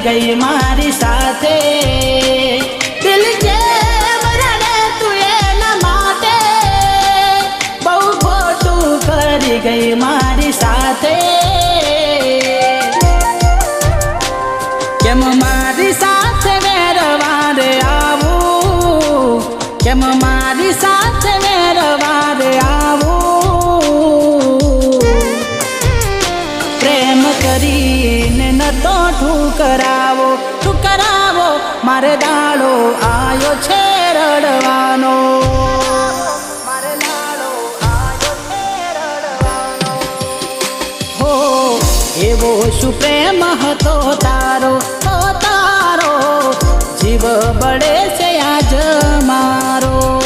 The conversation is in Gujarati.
ગઈ મારી સાથે દિલ જેમ રડે તું એના માટે બહુ ખોટું કરી ગઈ મારી સાથે કેમ મારી સાથે વેરવારે આવું કેમ મારી સાથે વેરવારે આવું પ્રેમ કરીને ન તો ઠુકરાવો મારે દાડો આયો છે રડવાનો મારે દાડો આયો છે રડવાનો હો એવો શું પ્રેમ હતો તારો જીવ બળે છે આજ મારો